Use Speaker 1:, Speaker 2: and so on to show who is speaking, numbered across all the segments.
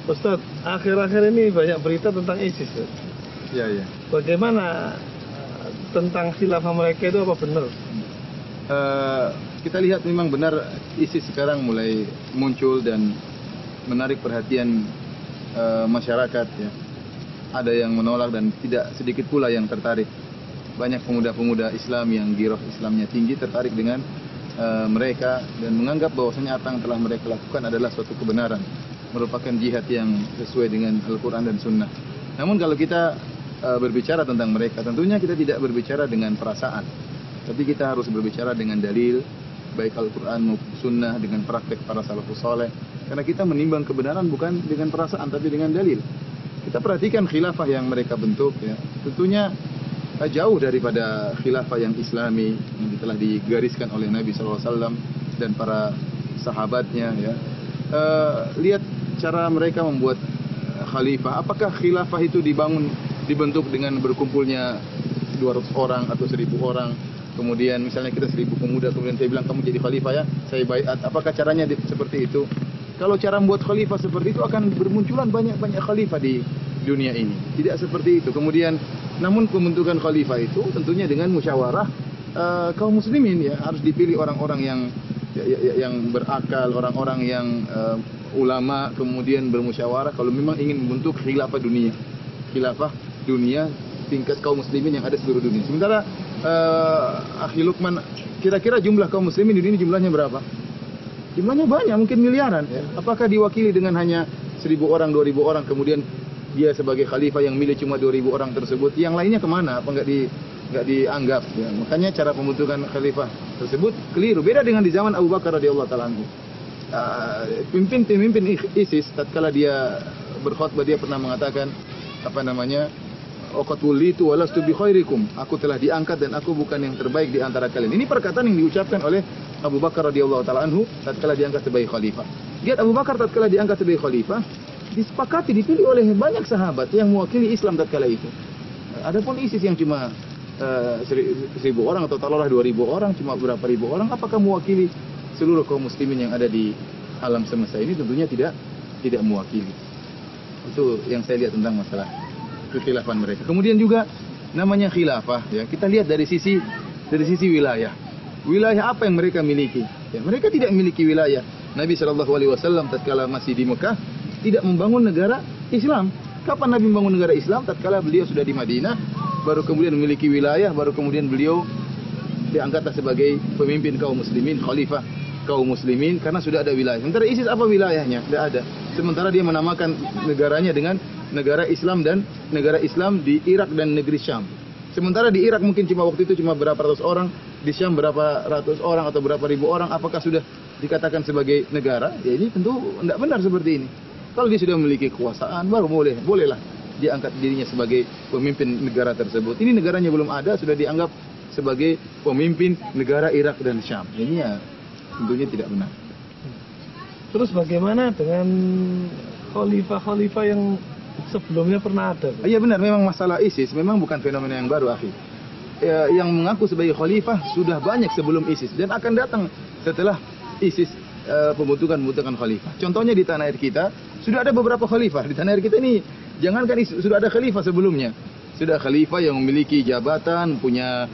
Speaker 1: Ustadz, akhir-akhir ini banyak berita tentang ISIS.
Speaker 2: Ya, ya.
Speaker 1: Bagaimana tentang khilafah mereka itu, apa benar?
Speaker 2: Kita lihat memang benar ISIS sekarang mulai muncul dan menarik perhatian masyarakat. Ya. Ada yang menolak dan tidak sedikit pula yang tertarik. Banyak pemuda-pemuda Islam yang giroh Islamnya tinggi tertarik dengan mereka dan menganggap bahwasanya apa yang telah mereka lakukan adalah suatu kebenaran, merupakan jihad yang sesuai dengan Al-Quran dan Sunnah. Namun kalau kita berbicara tentang mereka, tentunya kita tidak berbicara dengan perasaan, tapi kita harus berbicara dengan dalil, baik Al-Quran maupun Sunnah, dengan praktek para salafus saleh. Karena kita menimbang kebenaran bukan dengan perasaan, tapi dengan dalil. Kita perhatikan khilafah yang mereka bentuk, ya, tentunya jauh daripada khilafah yang Islami yang telah digariskan oleh Nabi SAW dan para sahabatnya. Ya. Lihat cara mereka membuat khalifah. Apakah khilafah itu dibentuk dengan berkumpulnya 200 orang atau 1000 orang? Kemudian misalnya kita 1000 pemuda, kemudian saya bilang kamu jadi khalifah ya, saya baiat. Apakah caranya seperti itu? Kalau cara membuat khalifah seperti itu akan bermunculan banyak-banyak khalifah di dunia ini. Tidak seperti itu. Kemudian namun pembentukan khalifah itu tentunya dengan musyawarah kaum muslimin, ya, harus dipilih orang-orang yang berakal, orang-orang yang ulama, kemudian bermusyawarah kalau memang ingin membentuk khilafah dunia tingkat kaum muslimin yang ada seluruh dunia. Sementara Akhi Lukman, kira-kira jumlah kaum muslimin di dunia jumlahnya berapa? Jumlahnya banyak, mungkin miliaran. Ya. Apakah diwakili dengan hanya 1000 orang, 2000 orang, kemudian dia sebagai khalifah yang milih cuma 2000 orang tersebut, yang lainnya kemana? Apa nggak dianggap? Ya. Makanya cara pembentukan khalifah tersebut keliru. Beda dengan di zaman Abu Bakar radhiyallahu taala anhu. Pemimpin ISIS tatkala dia berkhutbah, dia pernah mengatakan Aqatullitu walastu bi khairikum. Aku telah diangkat dan aku bukan yang terbaik di antara kalian. Ini perkataan yang diucapkan oleh Abu Bakar radhiyallahu taala anhu tatkala diangkat sebagai khalifah. Lihat Abu Bakar tatkala diangkat sebagai khalifah, disepakati dipilih oleh banyak sahabat yang mewakili Islam tatkala itu. Adapun ISIS yang cuma 1000 orang atau taruhlah 2000 orang, cuma berapa ribu orang, apakah mewakili seluruh kaum muslimin yang ada di alam semesta ini? Tentunya tidak mewakili. Itu yang saya lihat tentang masalah kekhilafan mereka. Kemudian juga namanya khilafah, ya, kita lihat dari sisi wilayah. Wilayah apa yang mereka miliki? Ya, mereka tidak memiliki wilayah. Nabi SAW tatkala masih di Mekah tidak membangun negara Islam. Kapan Nabi membangun negara Islam? Tatkala beliau sudah di Madinah, baru kemudian memiliki wilayah, baru kemudian beliau diangkatlah sebagai pemimpin kaum muslimin, khalifah kaum muslimin, karena sudah ada wilayah. Sementara ISIS apa wilayahnya? Tidak ada. Sementara dia menamakan negaranya dengan negara Islam dan negara Islam di Irak dan negeri Syam. Sementara di Irak mungkin cuma waktu itu cuma berapa ratus orang, di Syam berapa ratus orang atau berapa ribu orang. Apakah sudah dikatakan sebagai negara? Ya ini tentu tidak benar seperti ini. Kalau dia sudah memiliki kekuasaan, baru bolehlah dia angkat dirinya sebagai pemimpin negara tersebut. Ini negaranya belum ada, sudah dianggap sebagai pemimpin negara Irak dan Syam. Ini ya tentunya tidak benar.
Speaker 1: Terus bagaimana dengan khalifah-khalifah yang sebelumnya pernah ada?
Speaker 2: Iya benar, memang masalah ISIS memang bukan fenomena yang baru, akhi. Yang mengaku sebagai khalifah sudah banyak sebelum ISIS dan akan datang setelah ISIS pembentukan khalifah. Contohnya di tanah air kita sudah ada beberapa khalifah. Di tanah air kita ini jangankan ISIS, sudah ada khalifah sebelumnya. Sudah khalifah yang memiliki jabatan, punya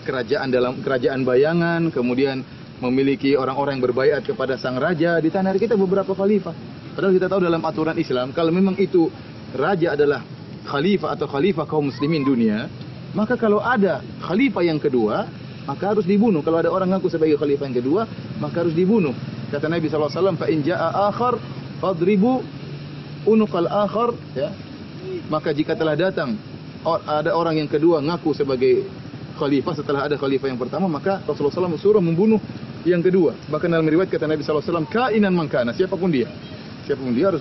Speaker 2: kerajaan bayangan, kemudian memiliki orang-orang yang berbaiat kepada sang raja. Di tanah air kita beberapa khalifah. Padahal kita tahu dalam aturan Islam, kalau memang itu raja adalah khalifah atau khalifah kaum muslimin dunia, maka kalau ada khalifah yang kedua, maka harus dibunuh. Kalau ada orang ngaku sebagai khalifah yang kedua, maka harus dibunuh. Kata Nabi SAW, fa in jaa akhar fadribu unuqal akhar, ya. Maka jika telah datang ada orang yang kedua ngaku sebagai khalifah setelah ada khalifah yang pertama, maka Rasulullah SAW suruh membunuh yang kedua. Bahkan dalam riwayat kata Nabi SAW, kainan mangkana, siapapun dia harus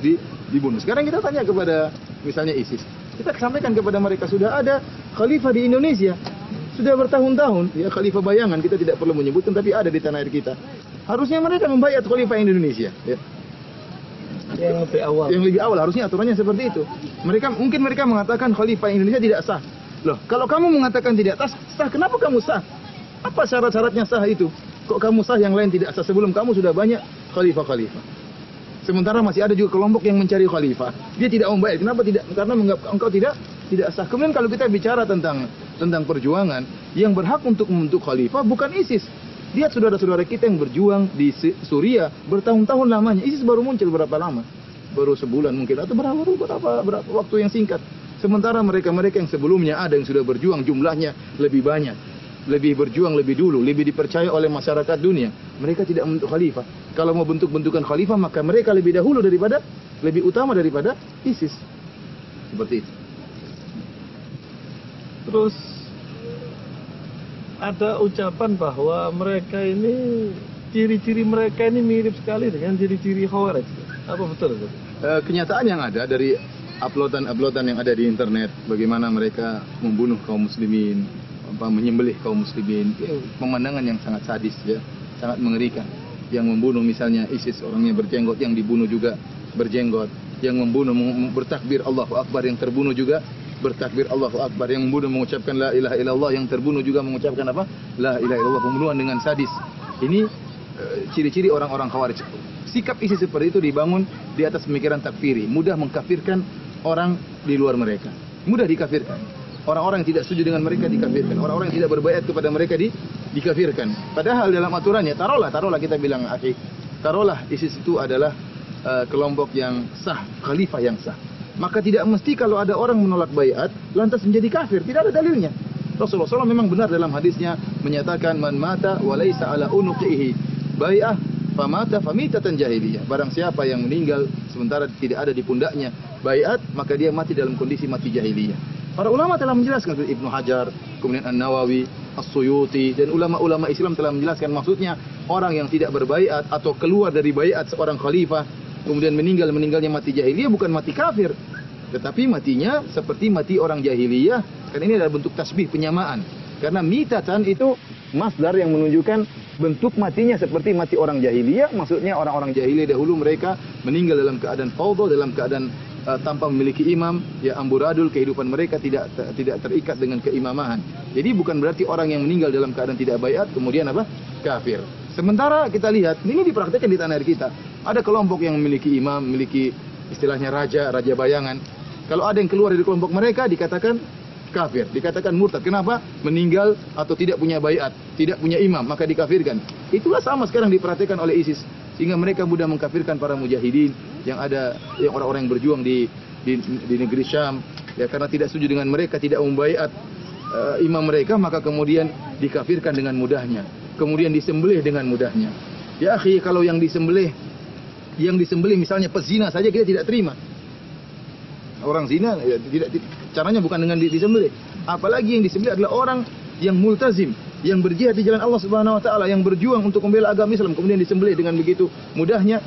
Speaker 2: dibunuh. Sekarang kita tanya kepada misalnya ISIS, kita sampaikan kepada mereka sudah ada khalifah di Indonesia, sudah bertahun-tahun, ya, khalifah bayangan, kita tidak perlu menyebutkan, tapi ada di tanah air kita. Harusnya mereka membaiat khalifah Indonesia, ya.
Speaker 1: Yang
Speaker 2: lebih awal harusnya aturannya seperti itu. Mungkin mereka mengatakan khalifah Indonesia tidak sah. Loh, kalau kamu mengatakan tidak sah, kenapa kamu sah? Apa syarat-syaratnya sah itu? Kok kamu sah yang lain tidak sah? Sebelum kamu sudah banyak khalifah-khalifah. Sementara masih ada juga kelompok yang mencari khalifah. Dia tidak mau bayar. Kenapa tidak? Karena menganggap engkau tidak sah. Kemudian kalau kita bicara tentang perjuangan, yang berhak untuk membentuk khalifah bukan ISIS. Lihat saudara-saudara kita yang berjuang di Suriah bertahun-tahun lamanya. ISIS baru muncul berapa lama? Baru sebulan mungkin atau berapa waktu yang singkat. Sementara mereka-mereka yang sebelumnya ada yang sudah berjuang jumlahnya lebih banyak, lebih berjuang lebih dulu, lebih dipercaya oleh masyarakat dunia. Mereka tidak membentuk khalifah. Kalau mau bentukan khalifah maka mereka lebih dahulu lebih utama daripada ISIS. Seperti itu.
Speaker 1: Terus ada ucapan bahwa mereka ini, ciri-ciri mereka ini mirip sekali dengan ciri-ciri Khawarij. Apa betul itu?
Speaker 2: Kenyataan yang ada dari uploadan yang ada di internet, bagaimana mereka membunuh kaum muslimin, menyembelih kaum muslimin, pemandangan yang sangat sadis ya, sangat mengerikan. Yang membunuh misalnya ISIS, orangnya berjenggot, yang dibunuh juga berjenggot. Yang membunuh bertakbir Allahu Akbar, yang terbunuh juga bertakbir Allahu Akbar. Yang membunuh mengucapkan la ilaha illallah, yang terbunuh juga mengucapkan apa? La ilaha illallah. Pembunuhan dengan sadis. Ini ciri-ciri orang-orang Khawarij. Sikap ISIS seperti itu dibangun di atas pemikiran takfiri, mudah mengkafirkan orang di luar mereka, mudah dikafirkan. Orang-orang yang tidak setuju dengan mereka dikafirkan, orang-orang yang tidak berbaiat kepada mereka dikafirkan. Padahal dalam aturannya, taruhlah kita bilang, taruhlah ISIS itu adalah kelompok yang sah, khalifah yang sah. Maka tidak mesti kalau ada orang menolak baiat lantas menjadi kafir, tidak ada dalilnya. Rasulullah SAW memang benar dalam hadisnya menyatakan, man mata wa laisa ala unuqihi bai'ah famata famitatan jahiliyah. Barang siapa yang meninggal sementara tidak ada di pundaknya baiat, maka dia mati dalam kondisi mati jahiliyah. Para ulama telah menjelaskan, Ibnu Hajar, kemudian An-Nawawi, As-Suyuti, dan ulama-ulama Islam telah menjelaskan maksudnya orang yang tidak berbaiat atau keluar dari baiat seorang khalifah kemudian meninggalnya mati jahiliyah, bukan mati kafir, tetapi matinya seperti mati orang jahiliyah. Kan ini adalah bentuk tasbih, penyamaan. Karena mitatan itu masdar yang menunjukkan bentuk matinya seperti mati orang jahiliyah. Maksudnya orang-orang jahiliyah dahulu mereka meninggal dalam keadaan fawdha, dalam keadaan tanpa memiliki imam, ya amburadul, kehidupan mereka tidak terikat dengan keimamahan. Jadi bukan berarti orang yang meninggal dalam keadaan tidak baiat kemudian apa? Kafir. Sementara kita lihat ini dipraktikkan di tanah air kita. Ada kelompok yang memiliki imam, memiliki istilahnya raja bayangan. Kalau ada yang keluar dari kelompok mereka dikatakan kafir, dikatakan murtad. Kenapa? Meninggal atau tidak punya baiat, tidak punya imam, maka dikafirkan. Itulah sama sekarang diperhatikan oleh ISIS, sehingga mereka mudah mengkafirkan para mujahidin yang ada, yang orang-orang yang berjuang di negeri Syam, ya, karena tidak setuju dengan mereka, tidak membaiat imam mereka, maka kemudian dikafirkan dengan mudahnya, kemudian disembelih dengan mudahnya. Ya akhi, kalau yang disembelih misalnya pezina saja kita tidak terima. Orang zina ya, caranya bukan dengan disembelih. Apalagi yang disembelih adalah orang yang multazim, yang berjihad di jalan Allah Subhanahu wa taala, yang berjuang untuk membela agama Islam, kemudian disembelih dengan begitu mudahnya.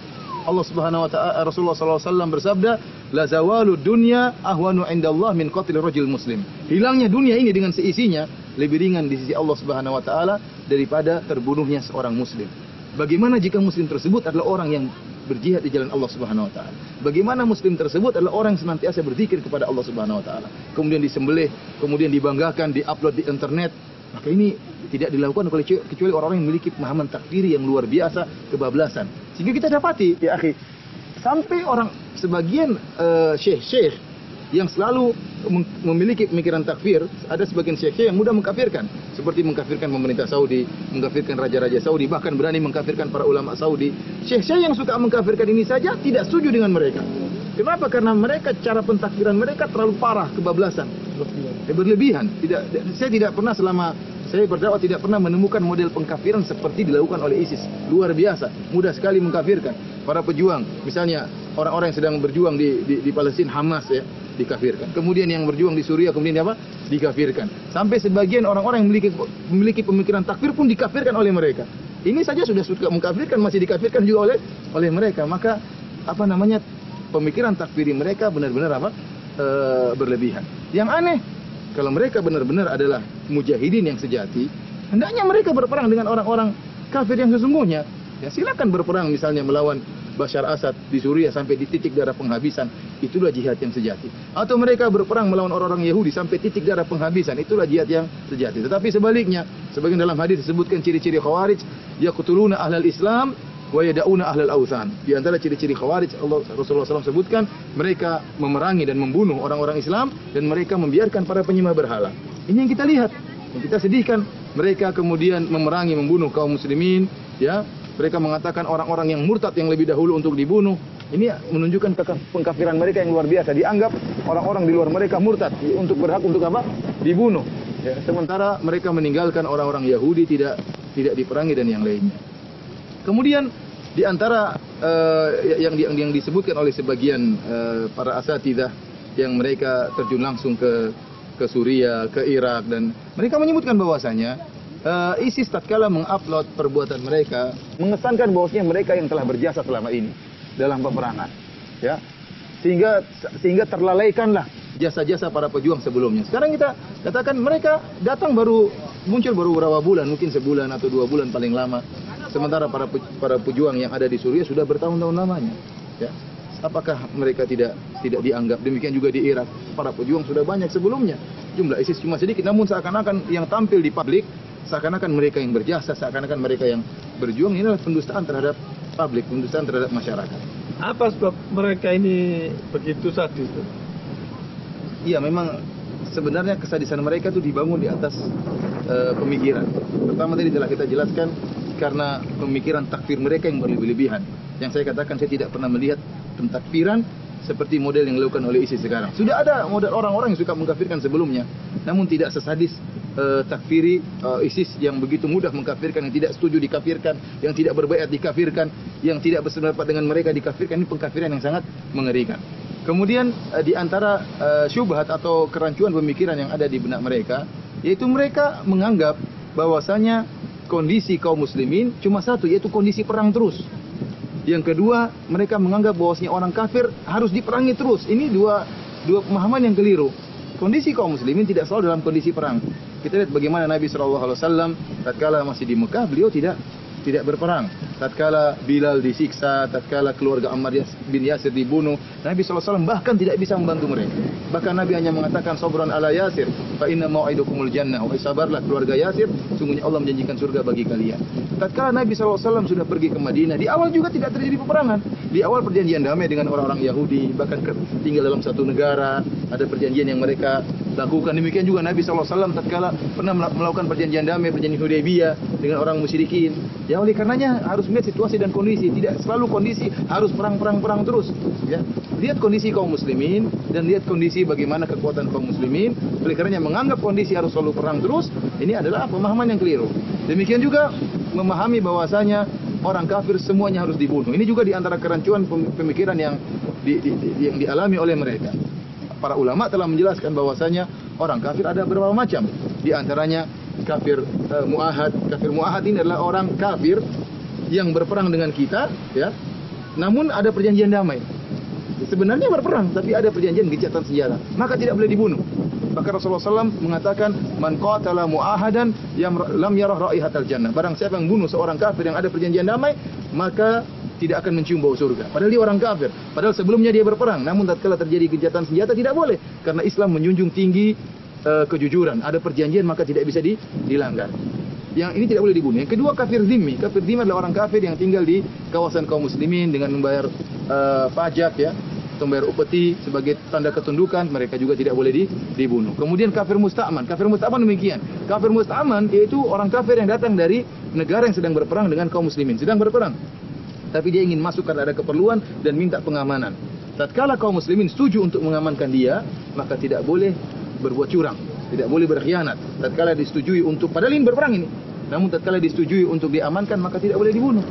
Speaker 2: Allah Subhanahu wa taala, Rasulullah sallallahu alaihi wasallam bersabda, la zawalu dunya ahwanu indallah min qatl rajul muslim. Hilangnya dunia ini dengan seisinya lebih ringan di sisi Allah Subhanahu wa taala daripada terbunuhnya seorang muslim. Bagaimana jika muslim tersebut adalah orang yang berjihad di jalan Allah Subhanahu wa taala? Bagaimana muslim tersebut adalah orang yang senantiasa berzikir kepada Allah Subhanahu wa taala, kemudian disembelih, kemudian dibanggakan, diupload di internet? Maka ini tidak dilakukan kecuali orang-orang yang memiliki pemahaman takfiri yang luar biasa, kebablasan. Sehingga kita dapati, ya akhi, sampai orang sebagian syekh-syekh yang selalu memiliki pemikiran takfir, ada sebagian syekh-syekh yang mudah mengkafirkan, seperti mengkafirkan pemerintah Saudi, mengkafirkan raja-raja Saudi, bahkan berani mengkafirkan para ulama Saudi. Syekh-syekh yang suka mengkafirkan ini saja tidak setuju dengan mereka. Kenapa? Karena mereka, cara pentakfiran mereka terlalu parah, kebablasan, berlebihan. Saya tidak pernah, selama saya berdakwah, tidak pernah menemukan model pengkafiran seperti dilakukan oleh ISIS. Luar biasa, mudah sekali mengkafirkan para pejuang. Misalnya orang-orang yang sedang berjuang di Palestina, Hamas, ya, dikafirkan. Kemudian yang berjuang di Suriah, kemudian apa? Dikafirkan. Sampai sebagian orang-orang yang memiliki pemikiran takfir pun dikafirkan oleh mereka. Ini saja sudah mengkafirkan, masih dikafirkan juga oleh mereka. Maka apa namanya, pemikiran takfiri mereka benar-benar apa? Berlebihan. Yang aneh, kalau mereka benar-benar adalah mujahidin yang sejati, hendaknya mereka berperang dengan orang-orang kafir yang sesungguhnya. Ya, silakan berperang misalnya melawan Bashar Assad di Suriah sampai di titik darah penghabisan, itulah jihad yang sejati. Atau mereka berperang melawan orang-orang Yahudi sampai titik darah penghabisan, itulah jihad yang sejati. Tetapi sebaliknya, sebagian dalam hadis disebutkan ciri-ciri Khawarij, yaqtuluna ahlal Islam wa yad'una ahlal authan. Di antara ciri-ciri Khawarij Rasulullah SAW sebutkan mereka memerangi dan membunuh orang-orang Islam dan mereka membiarkan para penyembah berhala. Ini yang kita lihat, yang kita sedihkan. Mereka kemudian memerangi, membunuh kaum muslimin, ya. Mereka mengatakan orang-orang yang murtad yang lebih dahulu untuk dibunuh. Ini menunjukkan pengkafiran mereka yang luar biasa. Dianggap orang-orang di luar mereka murtad untuk berhak untuk apa? Dibunuh. Ya, sementara mereka meninggalkan orang-orang Yahudi tidak diperangi dan yang lainnya. Kemudian di antara yang disebutkan oleh sebagian para asatidzah yang mereka terjun langsung ke Suriah, ke Irak, dan mereka menyebutkan bahwasanya ISIS tatkala mengupload perbuatan mereka mengesankan bahwasanya mereka yang telah berjasa selama ini dalam peperangan, ya, sehingga terlalaikanlah jasa-jasa para pejuang sebelumnya. Sekarang kita katakan mereka datang muncul baru beberapa bulan, mungkin sebulan atau 2 bulan paling lama. Sementara para pejuang yang ada di Suriah sudah bertahun-tahun lamanya, ya. Apakah mereka tidak dianggap? Demikian juga di Irak, para pejuang sudah banyak sebelumnya. Jumlah ISIS cuma sedikit, namun seakan-akan yang tampil di publik seakan-akan mereka yang berjasa, seakan-akan mereka yang berjuang. Ini adalah pendustaan terhadap publik, pendustaan terhadap masyarakat.
Speaker 1: Apa sebab mereka ini begitu sadis?
Speaker 2: Iya, memang sebenarnya kesadisan mereka itu dibangun di atas pemikiran. Pertama tadi telah kita jelaskan karena pemikiran takfir mereka yang berlebih-lebihan. Yang saya katakan, saya tidak pernah melihat pentakfiran seperti model yang dilakukan oleh ISIS sekarang. Sudah ada model orang-orang yang suka mengkafirkan sebelumnya, namun tidak sesadis takfiri ISIS yang begitu mudah mengkafirkan, yang tidak setuju dikafirkan, yang tidak berbaiat dikafirkan, yang tidak berpendapat dengan mereka dikafirkan. Ini pengkafiran yang sangat mengerikan. Kemudian di antara syubhat atau kerancuan pemikiran yang ada di benak mereka, yaitu mereka menganggap bahwasanya kondisi kaum muslimin cuma satu, yaitu kondisi perang terus. Yang kedua, mereka menganggap bahwasanya orang kafir harus diperangi terus. Ini dua pemahaman yang keliru. Kondisi kaum muslimin tidak selalu dalam kondisi perang. Kita lihat bagaimana Nabi SAW tatkala masih di Mekah, beliau tidak berperang. Tatkala Bilal disiksa, tatkala keluarga Ammar bin Yasir dibunuh, Nabi SAW bahkan tidak bisa membantu mereka. Bahkan Nabi hanya mengatakan, sabran ala Yasir, fa inna mau'idukumul jannah. Wahai sabarlah keluarga Yasir, sungguhnya Allah menjanjikan surga bagi kalian. Tatkala Nabi SAW sudah pergi ke Madinah, di awal juga tidak terjadi peperangan. Di awal perjanjian damai dengan orang-orang Yahudi, bahkan tinggal dalam satu negara, ada perjanjian yang mereka lakukan. Demikian juga Nabi SAW tatkala pernah melakukan perjanjian damai, perjanjian Hudaybiyah dengan orang musyrikin. Ya, oleh karenanya harus melihat situasi dan kondisi. Tidak selalu kondisi harus perang terus. Ya, lihat kondisi kaum muslimin dan lihat kondisi bagaimana kekuatan kaum muslimin. Oleh karenanya menganggap kondisi harus selalu perang terus, ini adalah pemahaman yang keliru. Demikian juga memahami bahwasanya orang kafir semuanya harus dibunuh. Ini juga di antara kerancuan pemikiran yang dialami oleh mereka. Para ulama telah menjelaskan bahwasanya orang kafir ada beberapa macam. Di antaranya kafir muahad. Kafir muahad ini adalah orang kafir yang berperang dengan kita, ya. Namun ada perjanjian damai. Sebenarnya berperang, tapi ada perjanjian gencatan senjata, maka tidak boleh dibunuh. Maka Rasulullah SAW mengatakan, man qatala muahadan lam yarah raihatal jannah. Barang siapa yang bunuh seorang kafir yang ada perjanjian damai, maka tidak akan mencium bau surga. Padahal dia orang kafir. Padahal sebelumnya dia berperang. Namun tatkala terjadi gencatan senjata tidak boleh, karena Islam menjunjung tinggi kejujuran. Ada perjanjian maka tidak bisa dilanggar. Yang ini tidak boleh dibunuh. Yang kedua, kafir dhimmi. Kafir dhimmi adalah orang kafir yang tinggal di kawasan kaum muslimin dengan membayar pajak, ya, atau membayar upeti sebagai tanda ketundukan. Mereka juga tidak boleh dibunuh. Kemudian kafir musta'man. Kafir musta'man demikian. Kafir musta'man yaitu orang kafir yang datang dari negara yang sedang berperang dengan kaum muslimin. Sedang berperang, tapi dia ingin masuk karena ada keperluan dan minta pengamanan. Tatkala kaum muslimin setuju untuk mengamankan dia, maka tidak boleh berbuat curang, tidak boleh berkhianat. Tatkala disetujui untuk, padahal ini berperang ini, namun tatkala disetujui untuk diamankan, maka tidak boleh dibunuh.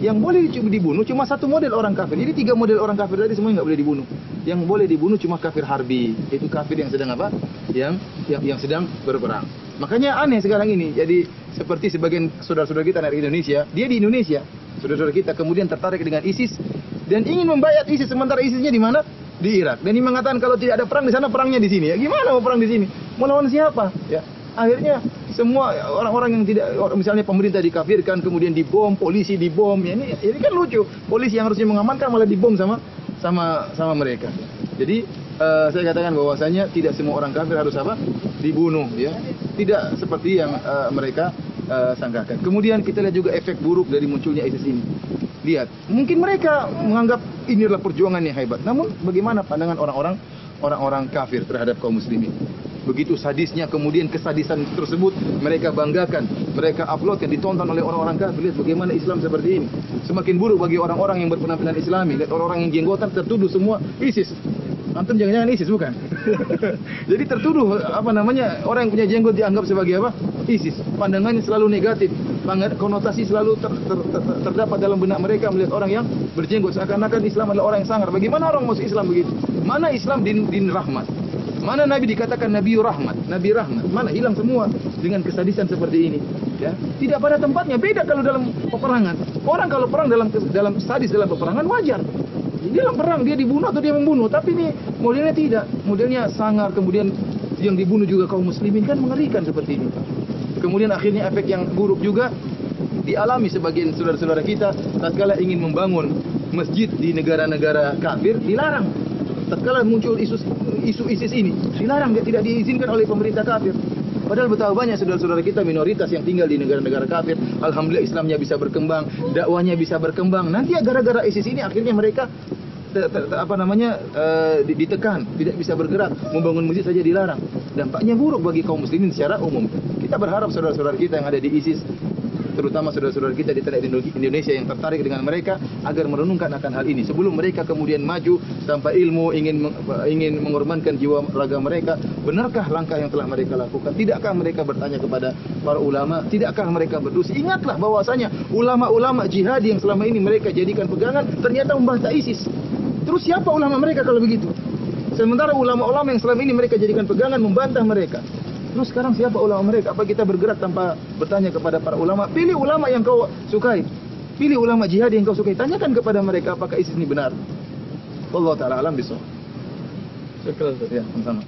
Speaker 2: Yang boleh dibunuh cuma satu model orang kafir. Jadi 3 model orang kafir tadi semuanya nggak boleh dibunuh. Yang boleh dibunuh cuma kafir harbi, itu kafir yang sedang apa? Yang sedang berperang. Makanya aneh sekarang ini. Jadi seperti sebagian saudara-saudara kita dari Indonesia, dia di Indonesia, saudara-saudara kita kemudian tertarik dengan ISIS dan ingin membayat ISIS, sementara ISISnya di mana? Di Irak. Dan ini mengatakan kalau tidak ada perang di sana, perangnya di sini. Ya gimana mau perang di sini? Mau lawan siapa? Ya. Akhirnya semua orang-orang yang tidak, misalnya pemerintah dikafirkan, kemudian dibom, polisi dibom. Ya, ini kan lucu. Polisi yang harusnya mengamankan malah dibom sama mereka. Jadi saya katakan bahwasanya tidak semua orang kafir harus apa? Dibunuh, ya. Tidak seperti yang mereka sangkakan. Kemudian kita lihat juga efek buruk dari munculnya ISIS ini. Lihat, mungkin mereka menganggap ini adalah perjuangan yang hebat. Namun bagaimana pandangan orang-orang kafir terhadap kaum muslimin? Begitu sadisnya, kemudian kesadisan tersebut mereka banggakan, mereka uploadkan, ditonton oleh orang-orang kafir. Lihat bagaimana Islam seperti ini. Semakin buruk bagi orang-orang yang berpenampilan Islami. Lihat orang-orang yang jenggotan tertuduh semua ISIS. Antum jangan-jangan ISIS bukan? Jadi tertuduh orang yang punya jenggot dianggap sebagai apa? ISIS. Pandangannya selalu negatif. Konotasi selalu terdapat dalam benak mereka melihat orang yang berjenggot seakan-akan Islam adalah orang yang sangar. Bagaimana orang masuk Islam begitu? Mana Islam din rahmat? Mana Nabi dikatakan Nabi rahmat? Nabi rahmat. Mana hilang semua dengan kesadisan seperti ini? Ya, tidak pada tempatnya. Beda kalau dalam peperangan. Orang kalau perang dalam sadis dalam peperangan wajar. Dia dalam perang dia dibunuh atau dia membunuh, tapi ini modelnya tidak. Modelnya sangar, kemudian yang dibunuh juga kaum muslimin, kan mengerikan seperti ini. Kemudian akhirnya efek yang buruk juga dialami sebagian saudara-saudara kita tatkala ingin membangun masjid di negara-negara kafir, dilarang. Tatkala muncul isu ISIS ini, dilarang, tidak diizinkan oleh pemerintah kafir. Padahal betapa banyak saudara-saudara kita minoritas yang tinggal di negara-negara kafir, alhamdulillah Islamnya bisa berkembang, dakwahnya bisa berkembang. Nanti gara-gara ISIS ini akhirnya mereka ditekan, tidak bisa bergerak, membangun masjid saja dilarang. Dampaknya buruk bagi kaum muslimin secara umum. Kita berharap saudara-saudara kita yang ada di ISIS, terutama saudara-saudara kita di tanah Indonesia yang tertarik dengan mereka, agar merenungkan akan hal ini sebelum mereka kemudian maju tanpa ilmu, ingin mengorbankan jiwa raga mereka. Benarkah langkah yang telah mereka lakukan? Tidakkah mereka bertanya kepada para ulama? Tidakkah mereka berdiskusi? Ingatlah bahwasanya ulama-ulama jihad yang selama ini mereka jadikan pegangan ternyata membantah ISIS. Terus siapa ulama mereka kalau begitu? Sementara ulama-ulama yang selama ini mereka jadikan pegangan membantah mereka. Terus sekarang siapa ulama mereka? Apa kita bergerak tanpa bertanya kepada para ulama? Pilih ulama yang kau sukai. Pilih ulama jihad yang kau sukai. Tanyakan kepada mereka apakah ISIS ini benar. Wallahu ta'ala alam bisawab.
Speaker 1: Syukran.
Speaker 2: Ya, sama-sama.